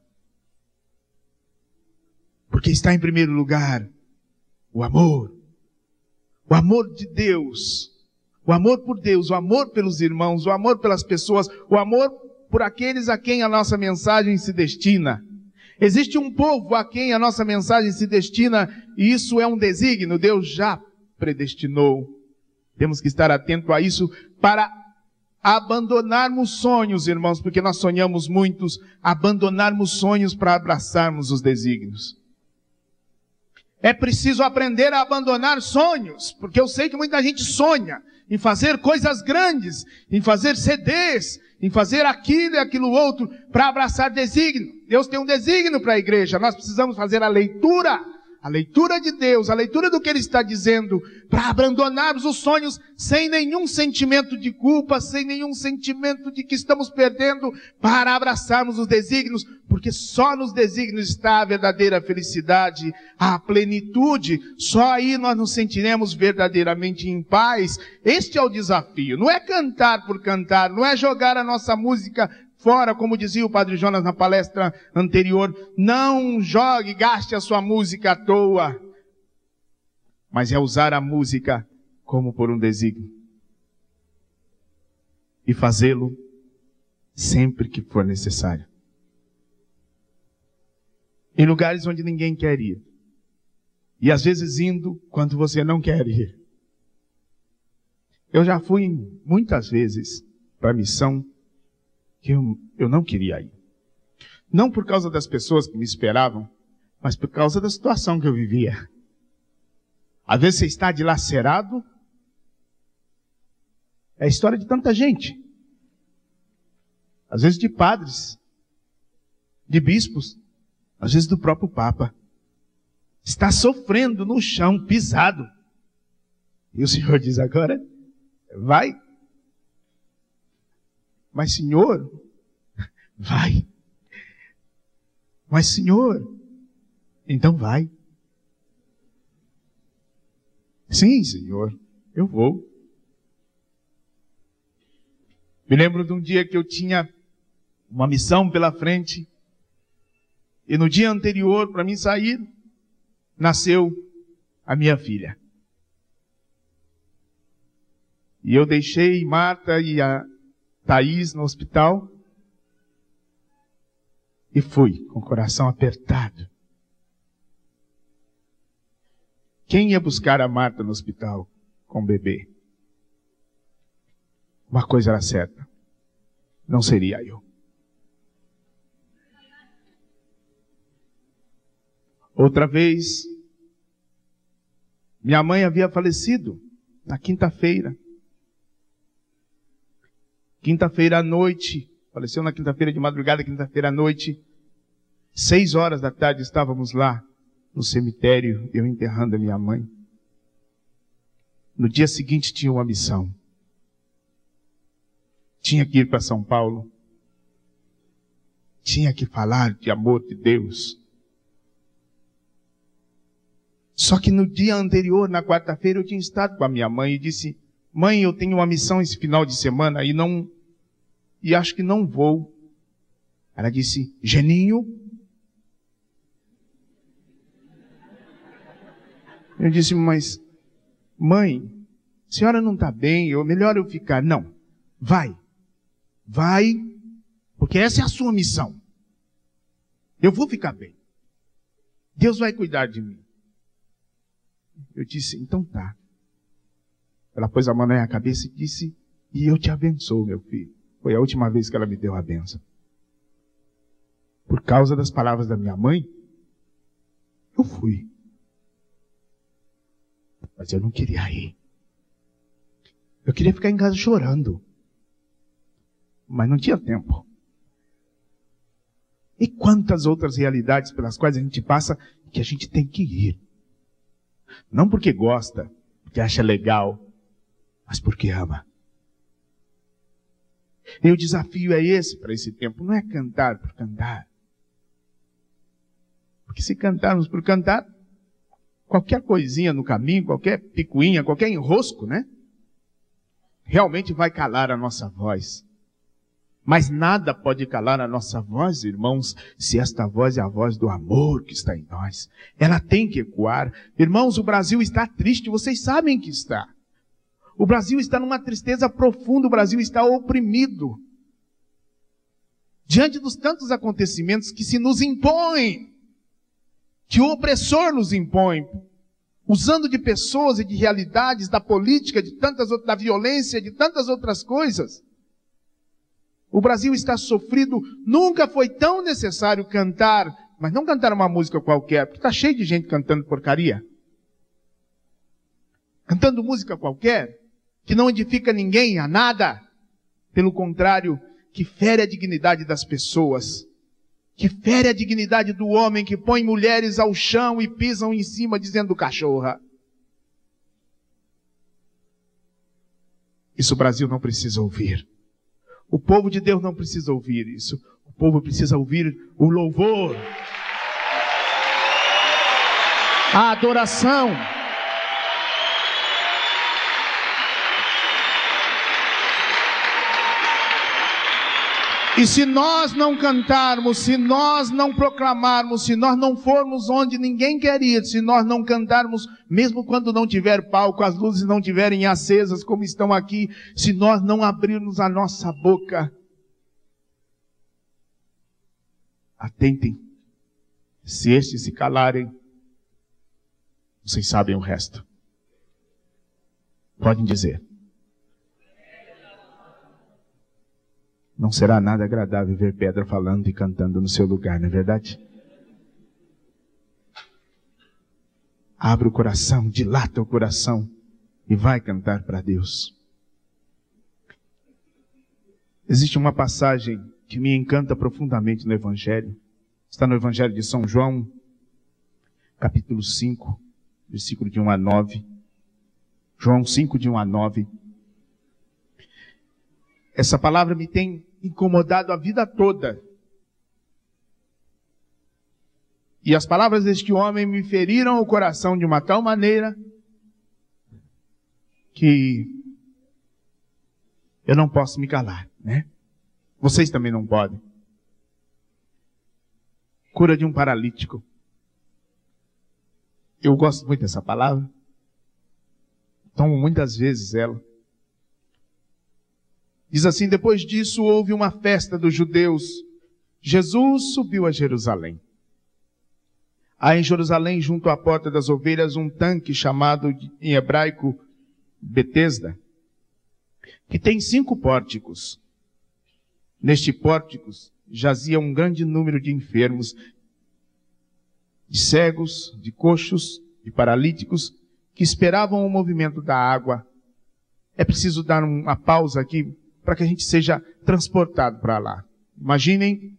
Porque está em primeiro lugar o amor. O amor de Deus. O amor por Deus, o amor pelos irmãos, o amor pelas pessoas, o amor por aqueles a quem a nossa mensagem se destina. Existe um povo a quem a nossa mensagem se destina, e isso é um desígnio, Deus já predestinou. Temos que estar atento a isso para abandonarmos sonhos, irmãos, porque nós sonhamos muitos, abandonarmos sonhos para abraçarmos os desígnios. É preciso aprender a abandonar sonhos, porque eu sei que muita gente sonha em fazer coisas grandes, em fazer CDs, em fazer aquilo e aquilo outro, para abraçar desígnio. Deus tem um desígnio para a igreja, nós precisamos fazer a leitura de Deus, a leitura do que Ele está dizendo, para abandonarmos os sonhos sem nenhum sentimento de culpa, sem nenhum sentimento de que estamos perdendo, para abraçarmos os desígnios, porque só nos desígnios está a verdadeira felicidade, a plenitude, só aí nós nos sentiremos verdadeiramente em paz. Este é o desafio, não é cantar por cantar, não é jogar a nossa música fora, como dizia o Padre Jonas na palestra anterior, não jogue, gaste a sua música à toa, mas é usar a música como por um desígnio e fazê-lo sempre que for necessário. Em lugares onde ninguém quer ir, e às vezes indo quando você não quer ir. Eu já fui muitas vezes para a missão que eu não queria ir. Não por causa das pessoas que me esperavam, mas por causa da situação que eu vivia. Às vezes você está dilacerado. É a história de tanta gente. Às vezes de padres, de bispos, às vezes do próprio Papa. Está sofrendo no chão, pisado. E o Senhor diz agora, vai. Mas Senhor, vai. Mas Senhor, então vai. Sim, Senhor, eu vou. Me lembro de um dia que eu tinha uma missão pela frente, e no dia anterior, para mim sair, nasceu a minha filha. E eu deixei Marta e a Thaís no hospital e fui com o coração apertado. Quem ia buscar a Marta no hospital com o bebê? Uma coisa era certa, não seria eu. Outra vez, minha mãe havia falecido na quinta-feira. Quinta-feira à noite, faleceu na quinta-feira de madrugada, quinta-feira à noite, 6 horas da tarde estávamos lá no cemitério, eu enterrando a minha mãe. No dia seguinte tinha uma missão. Tinha que ir para São Paulo. Tinha que falar de amor de Deus. Só que no dia anterior, na quarta-feira, eu tinha estado com a minha mãe e disse, mãe, eu tenho uma missão esse final de semana e acho que não vou. Ela disse, Geninho. Eu disse, mas, mãe, a senhora não está bem, melhor eu ficar. Não, vai, porque essa é a sua missão. Eu vou ficar bem. Deus vai cuidar de mim. Eu disse, então tá. Ela pôs a mão na minha cabeça e disse, e eu te abençoo, meu filho. Foi a última vez que ela me deu a bênção. Por causa das palavras da minha mãe, eu fui. Mas eu não queria ir. Eu queria ficar em casa chorando. Mas não tinha tempo. E quantas outras realidades pelas quais a gente passa que a gente tem que ir. Não porque gosta, porque acha legal, mas porque ama. E o desafio é esse para esse tempo, não é cantar por cantar. Porque se cantarmos por cantar, qualquer coisinha no caminho, qualquer picuinha, qualquer enrosco, né? Realmente vai calar a nossa voz. Mas nada pode calar a nossa voz, irmãos, se esta voz é a voz do amor que está em nós. Ela tem que ecoar. Irmãos, o Brasil está triste, vocês sabem que está. O Brasil está numa tristeza profunda, o Brasil está oprimido. Diante dos tantos acontecimentos que se nos impõem, que o opressor nos impõe, usando de pessoas e de realidades, da política, de tantas outras, da violência, de tantas outras coisas. O Brasil está sofrido, nunca foi tão necessário cantar, mas não cantar uma música qualquer, porque está cheio de gente cantando porcaria. Cantando música qualquer, que não edifica ninguém a nada. Pelo contrário, que fere a dignidade das pessoas. Que fere a dignidade do homem, que põe mulheres ao chão e pisam em cima dizendo cachorra. Isso o Brasil não precisa ouvir. O povo de Deus não precisa ouvir isso. O povo precisa ouvir o louvor, a adoração. E se nós não cantarmos, se nós não proclamarmos, se nós não formos onde ninguém quer ir, se nós não cantarmos, mesmo quando não tiver palco, as luzes não estiverem acesas como estão aqui, se nós não abrirmos a nossa boca, atentem, se estes se calarem, vocês sabem o resto. Podem dizer. Não será nada agradável ver pedra falando e cantando no seu lugar, não é verdade? Abre o coração, dilata o coração e vai cantar para Deus. Existe uma passagem que me encanta profundamente no Evangelho. Está no Evangelho de São João, capítulo 5, versículo de 1 a 9. João 5, de 1 a 9. Essa palavra me tem incomodado a vida toda. E as palavras deste homem me feriram o coração de uma tal maneira que eu não posso me calar, né? Vocês também não podem. Cura de um paralítico. Eu gosto muito dessa palavra. Tomo muitas vezes ela. Diz assim: depois disso houve uma festa dos judeus. Jesus subiu a Jerusalém. Há em Jerusalém, junto à porta das ovelhas, um tanque chamado em hebraico Betesda, que tem 5 pórticos. Neste pórticos jazia um grande número de enfermos, de cegos, de coxos, de paralíticos, que esperavam o movimento da água. É preciso dar uma pausa aqui para que a gente seja transportado para lá. Imaginem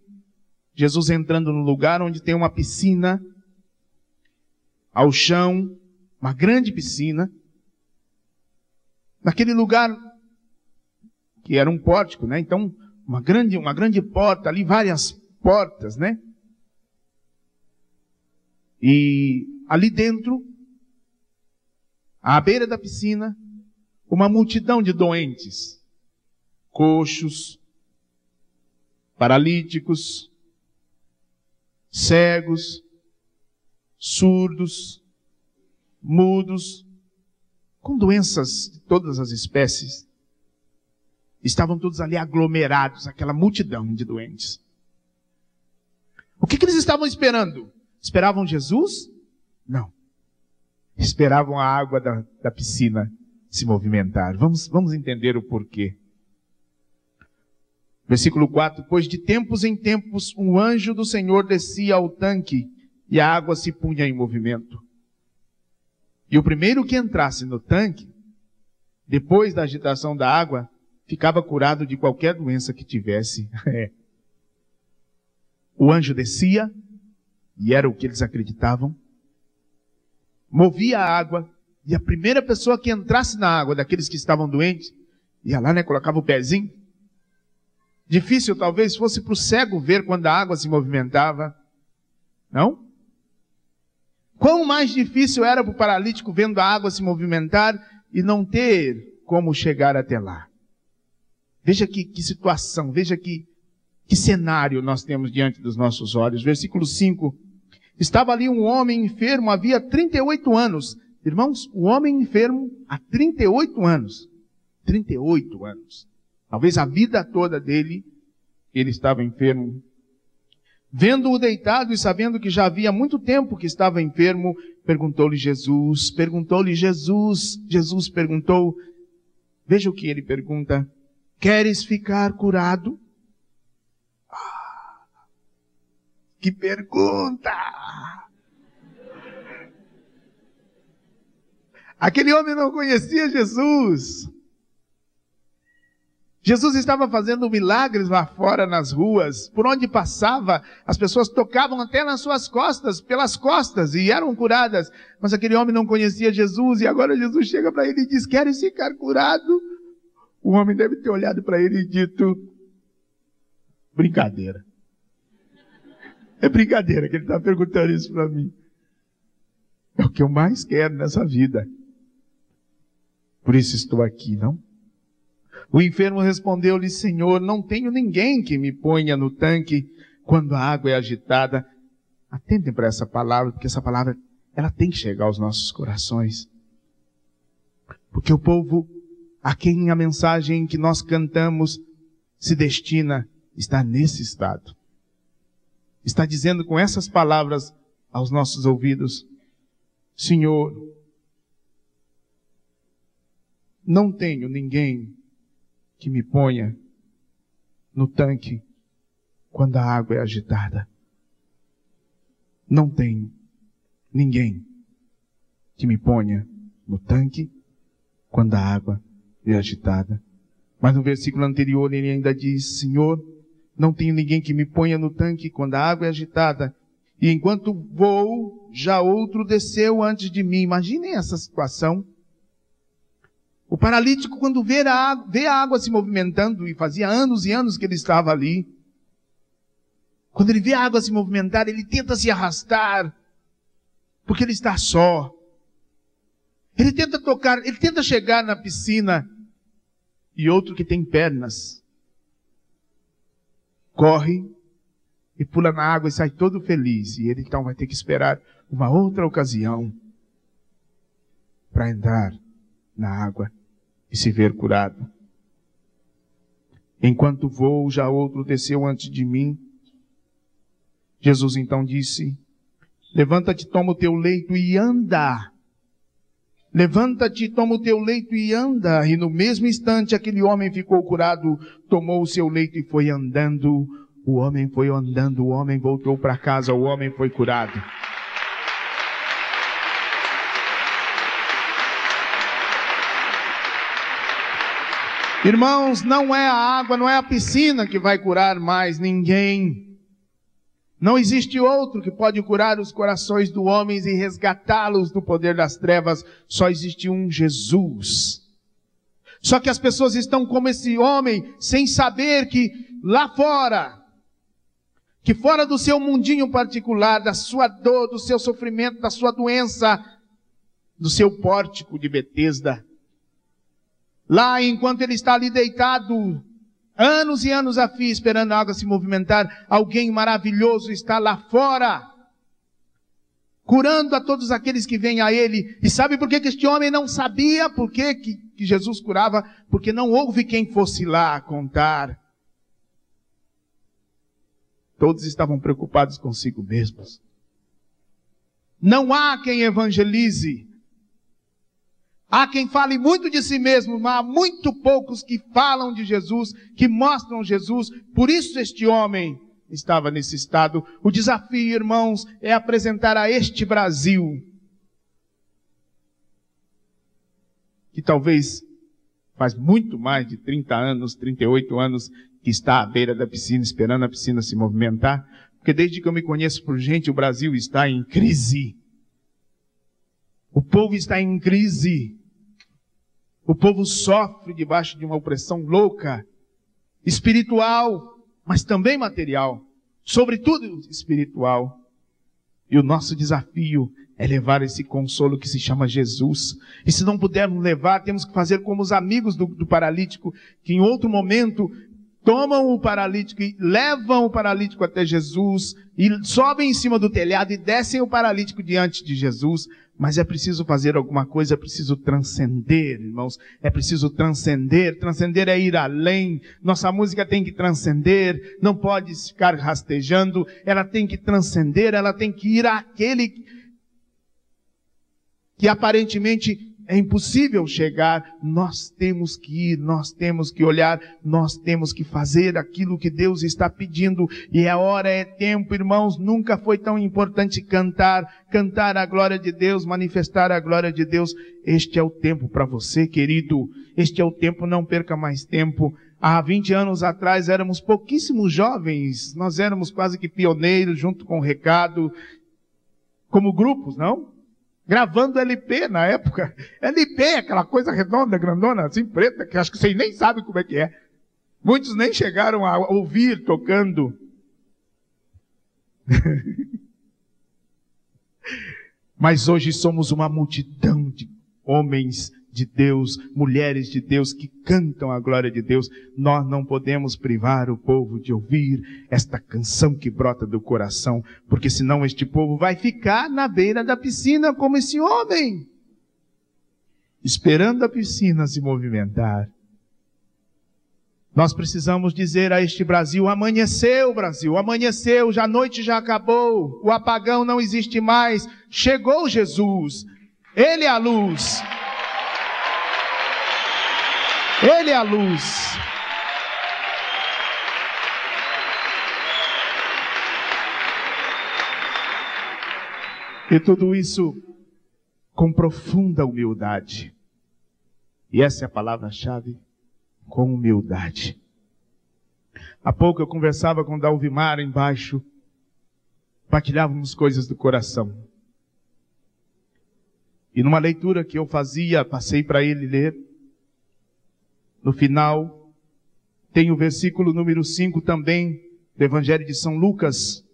Jesus entrando no lugar onde tem uma piscina, ao chão, uma grande piscina. Naquele lugar, que era um pórtico, né? Então, uma grande porta ali, várias portas, né? E ali dentro, à beira da piscina, uma multidão de doentes, coxos, paralíticos, cegos, surdos, mudos, com doenças de todas as espécies. Estavam todos ali aglomerados, aquela multidão de doentes. O que eles estavam esperando? Esperavam Jesus? Não. Esperavam a água da piscina se movimentar. Vamos entender o porquê. Versículo 4. Pois de tempos em tempos um anjo do Senhor descia ao tanque e a água se punha em movimento. E o primeiro que entrasse no tanque, depois da agitação da água, ficava curado de qualquer doença que tivesse. O anjo descia, e era o que eles acreditavam, movia a água, e a primeira pessoa que entrasse na água, daqueles que estavam doentes, ia lá, colocava o pezinho. Difícil talvez fosse para o cego ver quando a água se movimentava. Não? Quão mais difícil era para o paralítico vendo a água se movimentar e não ter como chegar até lá. Veja que situação, veja que cenário nós temos diante dos nossos olhos. Versículo 5. Estava ali um homem enfermo, havia 38 anos. Irmãos, o homem enfermo há 38 anos. 38 anos. Talvez a vida toda dele, ele estava enfermo. Vendo-o deitado e sabendo que já havia muito tempo que estava enfermo, perguntou-lhe Jesus. Jesus perguntou, veja o que ele pergunta: queres ficar curado? Que pergunta! Aquele homem não conhecia Jesus. Jesus estava fazendo milagres lá fora nas ruas. Por onde passava, as pessoas tocavam até nas suas costas, pelas costas, e eram curadas. Mas aquele homem não conhecia Jesus, e agora Jesus chega para ele e diz: queres ficar curado? O homem deve ter olhado para ele e dito: brincadeira. É brincadeira que ele está perguntando isso para mim. É o que eu mais quero nessa vida. Por isso estou aqui, não? O enfermo respondeu-lhe: Senhor, não tenho ninguém que me ponha no tanque quando a água é agitada. Atentem para essa palavra, porque essa palavra, ela tem que chegar aos nossos corações. Porque o povo a quem a mensagem que nós cantamos se destina está nesse estado. Está dizendo com essas palavras aos nossos ouvidos: Senhor, não tenho ninguém que me ponha no tanque quando a água é agitada. Não tenho ninguém que me ponha no tanque quando a água é agitada. Mas no versículo anterior ele ainda diz: Senhor, não tenho ninguém que me ponha no tanque quando a água é agitada. E enquanto vou, já outro desceu antes de mim. Imaginem essa situação. O paralítico, quando vê a água se movimentando, e fazia anos e anos que ele estava ali, quando ele vê a água se movimentar, ele tenta se arrastar, porque ele está só. Ele tenta chegar na piscina, e outro que tem pernas corre e pula na água e sai todo feliz. E ele então vai ter que esperar uma outra ocasião para entrar na água e se ver curado. Enquanto vou, já outro desceu antes de mim. Jesus então disse: levanta-te, toma o teu leito e anda. Levanta-te, toma o teu leito e anda. E no mesmo instante aquele homem ficou curado, tomou o seu leito e foi andando. O homem foi andando, o homem voltou para casa, o homem foi curado. Irmãos, não é a água, não é a piscina que vai curar mais ninguém. Não existe outro que pode curar os corações dos homens e resgatá-los do poder das trevas. Só existe um Jesus. Só que as pessoas estão como esse homem, sem saber que lá fora, que fora do seu mundinho particular, da sua dor, do seu sofrimento, da sua doença, do seu pórtico de Betesda, lá enquanto ele está ali deitado, anos e anos a fio, esperando a água se movimentar, alguém maravilhoso está lá fora, curando a todos aqueles que vêm a ele. E sabe por que este homem não sabia por que Jesus curava? Porque não houve quem fosse lá contar. Todos estavam preocupados consigo mesmos. Não há quem evangelize. Há quem fale muito de si mesmo, mas há muito poucos que falam de Jesus, que mostram Jesus. Por isso este homem estava nesse estado. O desafio, irmãos, é apresentar a este Brasil, que talvez faz muito mais de 30 anos, 38 anos, que está à beira da piscina, esperando a piscina se movimentar. Porque desde que eu me conheço por gente, o Brasil está em crise. O povo está em crise. O povo sofre debaixo de uma opressão louca, espiritual, mas também material, sobretudo espiritual. E o nosso desafio é levar esse consolo que se chama Jesus. E se não pudermos levar, temos que fazer como os amigos do paralítico, que em outro momento tomam o paralítico e levam o paralítico até Jesus, e sobem em cima do telhado e descem o paralítico diante de Jesus. Mas é preciso fazer alguma coisa, é preciso transcender, irmãos. É preciso transcender. Transcender é ir além. Nossa música tem que transcender, não pode ficar rastejando. Ela tem que transcender, ela tem que ir àquele que aparentemente é impossível chegar. Nós temos que ir, nós temos que olhar, nós temos que fazer aquilo que Deus está pedindo. E é hora, é tempo, irmãos. Nunca foi tão importante cantar a glória de Deus, manifestar a glória de Deus. Este é o tempo para você, querido. Este é o tempo, não perca mais tempo. Há 20 anos atrás éramos pouquíssimos jovens. Nós éramos quase que pioneiros junto com o Recado, como grupos, não? Gravando LP na época. LP, aquela coisa redonda, grandona, assim, preta, que acho que vocês nem sabem como é que é. Muitos nem chegaram a ouvir tocando. Mas hoje somos uma multidão de homens de Deus, mulheres de Deus que cantam a glória de Deus. Nós não podemos privar o povo de ouvir esta canção que brota do coração, porque senão este povo vai ficar na beira da piscina como esse homem, esperando a piscina se movimentar. Nós precisamos dizer a este Brasil: amanheceu, Brasil, amanheceu, a noite já acabou, o apagão não existe mais, chegou Jesus, Ele é a luz. Ele é a luz. E tudo isso com profunda humildade. E essa é a palavra-chave, com humildade. Há pouco eu conversava com o Dalvimar embaixo, partilhávamos coisas do coração. E numa leitura que eu fazia, passei para ele ler, no final, tem o versículo número 5 também, do Evangelho de São Lucas,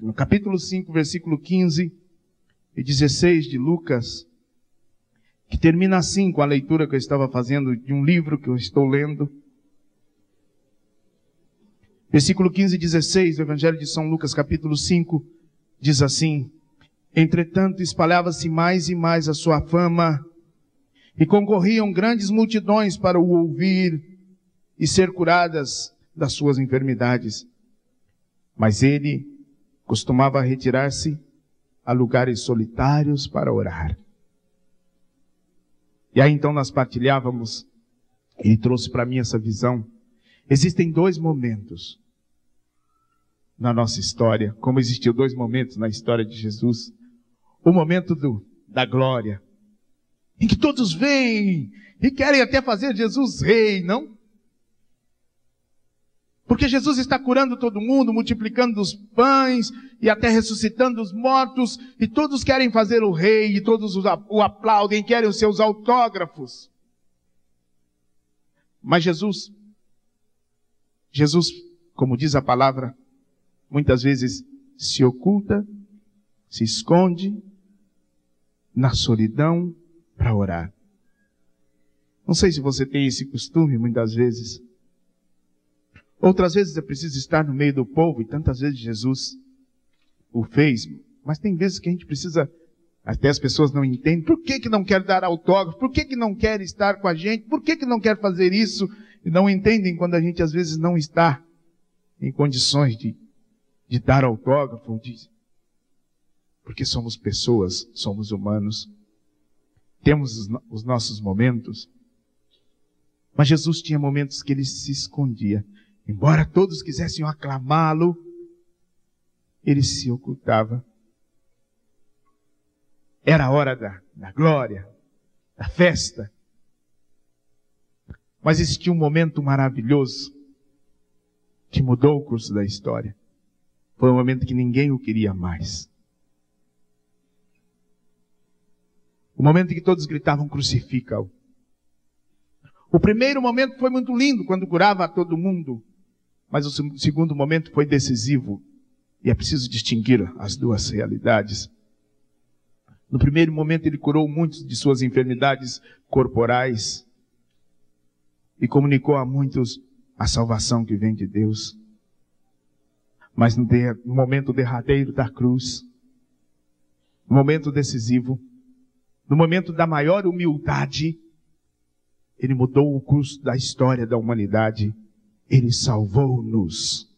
no capítulo 5, versículo 15 e 16 de Lucas, que termina assim com a leitura que eu estava fazendo de um livro que eu estou lendo. Versículo 15 e 16 do Evangelho de São Lucas, capítulo 5, diz assim: entretanto, espalhava-se mais e mais a sua fama, e concorriam grandes multidões para o ouvir e ser curadas das suas enfermidades. Mas ele costumava retirar-se a lugares solitários para orar. E aí então nós partilhávamos, ele trouxe para mim essa visão. Existem dois momentos na nossa história, como existiu dois momentos na história de Jesus. O momento da glória, em que todos vêm e querem até fazer Jesus rei, não? Porque Jesus está curando todo mundo, multiplicando os pães e até ressuscitando os mortos, e todos querem fazer o rei, e todos o aplaudem, querem os seus autógrafos. Mas Jesus, como diz a palavra, muitas vezes se oculta, se esconde na solidão para orar. Não sei se você tem esse costume muitas vezes. Outras vezes é preciso estar no meio do povo, e tantas vezes Jesus o fez. Mas tem vezes que a gente precisa, até as pessoas não entendem, por que não quer dar autógrafo? Por que não quer estar com a gente? Por que não quer fazer isso? E não entendem quando a gente às vezes não está em condições de dar autógrafo. Porque somos pessoas, somos humanos. Temos os nossos momentos. Mas Jesus tinha momentos que ele se escondia. Embora todos quisessem aclamá-lo, ele se ocultava. Era a hora da glória, da festa. Mas existia um momento maravilhoso que mudou o curso da história. Foi um momento que ninguém o queria mais. O momento em que todos gritavam, crucifica-o. O primeiro momento foi muito lindo, quando curava a todo mundo. Mas o segundo momento foi decisivo. E é preciso distinguir as duas realidades. No primeiro momento ele curou muitos de suas enfermidades corporais. E comunicou a muitos a salvação que vem de Deus. Mas no momento derradeiro da cruz, no momento decisivo, no momento da maior humildade, ele mudou o curso da história da humanidade. Ele salvou-nos.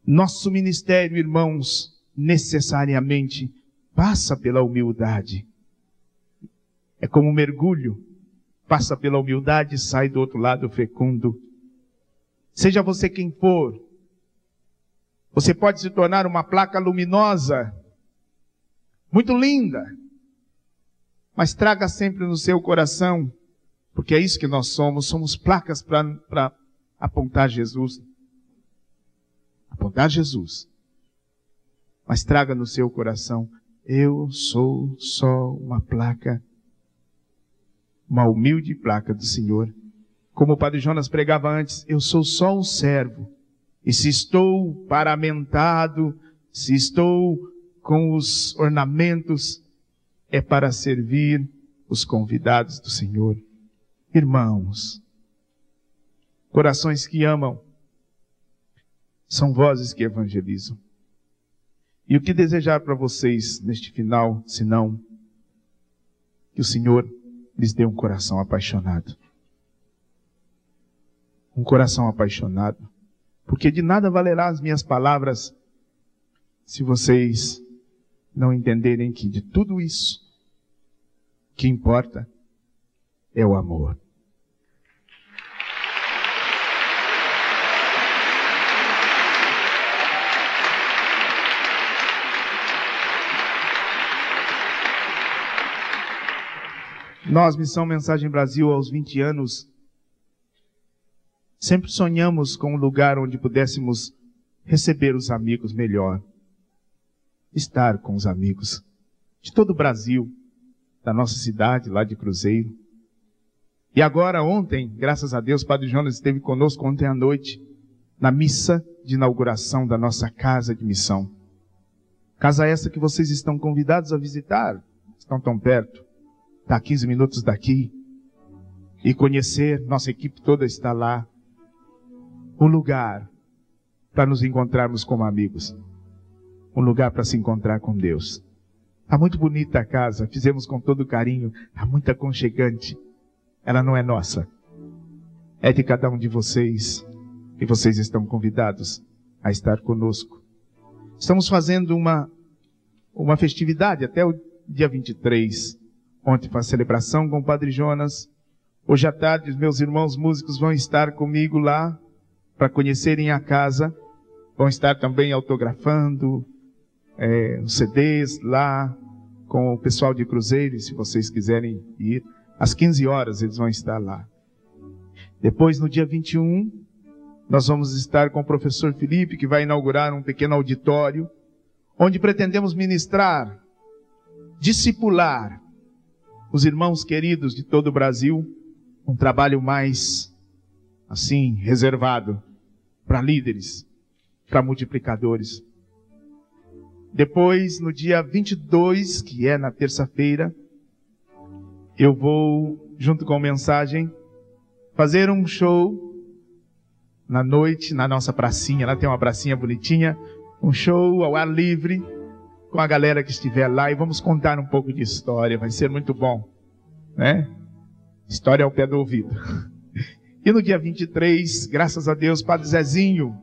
Nosso ministério, irmãos, necessariamente passa pela humildade. É como um mergulho. Passa pela humildade e sai do outro lado fecundo. Seja você quem for, você pode se tornar uma placa luminosa, muito linda, mas traga sempre no seu coração, porque é isso que nós somos placas para apontar Jesus. Apontar Jesus. Mas traga no seu coração, eu sou só uma placa, uma humilde placa do Senhor. Como o Padre Jonas pregava antes, eu sou só um servo. E se estou paramentado, se estou com os ornamentos, é para servir os convidados do Senhor. Irmãos, corações que amam, são vozes que evangelizam. E o que desejar para vocês neste final, senão que o Senhor lhes dê um coração apaixonado. Um coração apaixonado. Porque de nada valerá as minhas palavras se vocês não entenderem que de tudo isso, o que importa é o amor. Nós, Missão Mensagem Brasil, aos 20 anos, sempre sonhamos com um lugar onde pudéssemos receber os amigos melhor. Estar com os amigos de todo o Brasil, da nossa cidade, lá de Cruzeiro. E agora, ontem, graças a Deus, Padre Jonas esteve conosco ontem à noite, na missa de inauguração da nossa casa de missão. Casa essa que vocês estão convidados a visitar, estão tão perto, está a 15 minutos daqui, e conhecer, nossa equipe toda está lá. Um lugar para nos encontrarmos como amigos. Um lugar para se encontrar com Deus. Está muito bonita a casa, fizemos com todo carinho, está muito aconchegante. Ela não é nossa, é de cada um de vocês, e vocês estão convidados a estar conosco. Estamos fazendo uma festividade até o dia 23. Ontem foi a celebração com o Padre Jonas. Hoje à tarde os meus irmãos músicos vão estar comigo lá, para conhecerem a casa. Vão estar também autografando os CDs lá com o pessoal de Cruzeiro, se vocês quiserem ir. Às 15 horas eles vão estar lá. Depois, no dia 21, nós vamos estar com o professor Felipe, que vai inaugurar um pequeno auditório, onde pretendemos ministrar, discipular os irmãos queridos de todo o Brasil, um trabalho mais, assim, reservado para líderes, para multiplicadores. Depois, no dia 22, que é na terça-feira, eu vou, junto com a mensagem, fazer um show na noite, na nossa pracinha. Lá tem uma pracinha bonitinha, um show ao ar livre, com a galera que estiver lá, e vamos contar um pouco de história. Vai ser muito bom, né? História ao pé do ouvido. E no dia 23, graças a Deus, Padre Zezinho,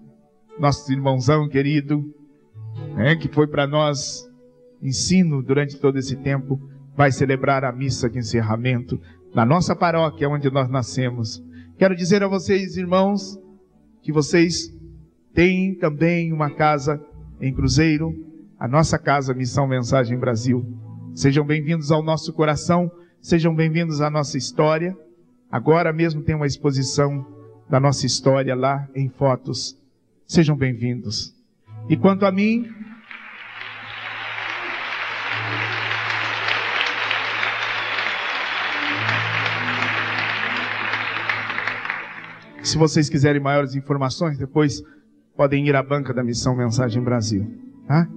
nosso irmãozão querido, que foi para nós ensino durante todo esse tempo, vai celebrar a missa de encerramento na nossa paróquia, onde nós nascemos. Quero dizer a vocês, irmãos, que vocês têm também uma casa em Cruzeiro, a nossa casa Missão Mensagem Brasil. Sejam bem-vindos ao nosso coração, sejam bem-vindos à nossa história. Agora mesmo tem uma exposição da nossa história lá em fotos. Sejam bem-vindos. E quanto a mim, Se vocês quiserem maiores informações, depois podem ir à banca da Missão Mensagem Brasil. Tá?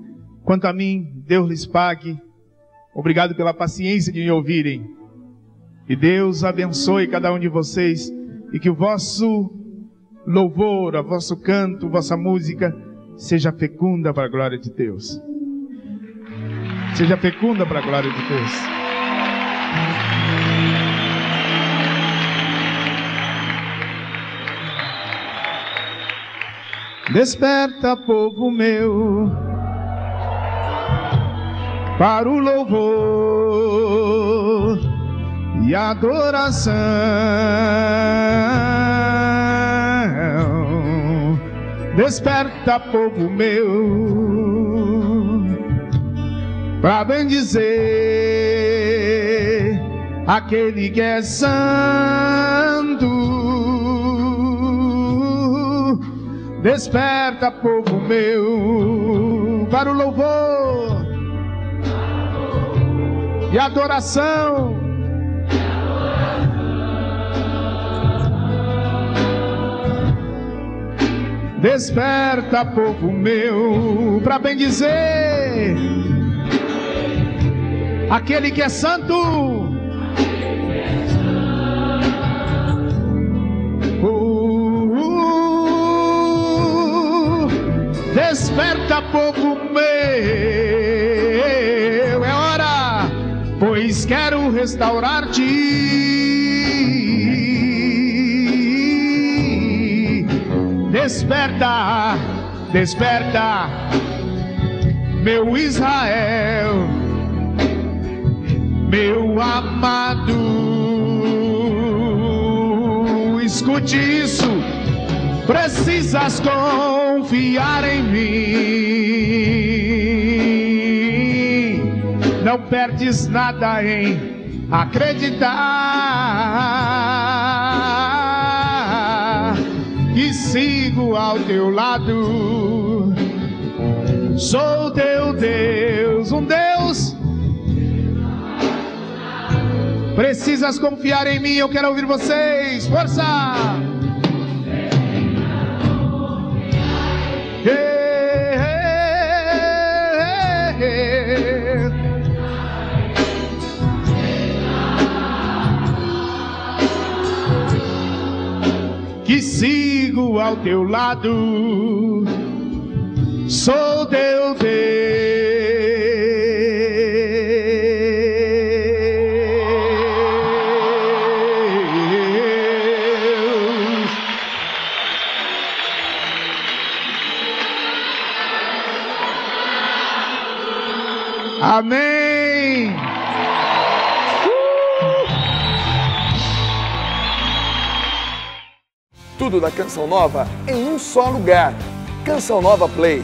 Quanto a mim, Deus lhes pague. Obrigado pela paciência de me ouvirem. E Deus abençoe cada um de vocês. E que o vosso louvor, o vosso canto, a vossa música seja fecunda para a glória de Deus. Seja fecunda para a glória de Deus. Desperta, povo meu, para o louvor e adoração. Desperta, povo meu, para bendizer aquele que é santo. Desperta, povo meu, para o louvor e adoração. Desperta, povo meu, para bendizer aquele que é santo. Desperta, povo meu, é hora, pois quero restaurar-te. Desperta, desperta, meu Israel, meu amado. Escute isso, precisas confiar em mim. Não perdes nada em acreditar que sigo ao teu lado. Sou teu Deus, um Deus. Precisas confiar em mim, eu quero ouvir vocês. Força! Que sigo ao teu lado, sou teu Deus. Amém. Tudo da Canção Nova em um só lugar. Canção Nova Play.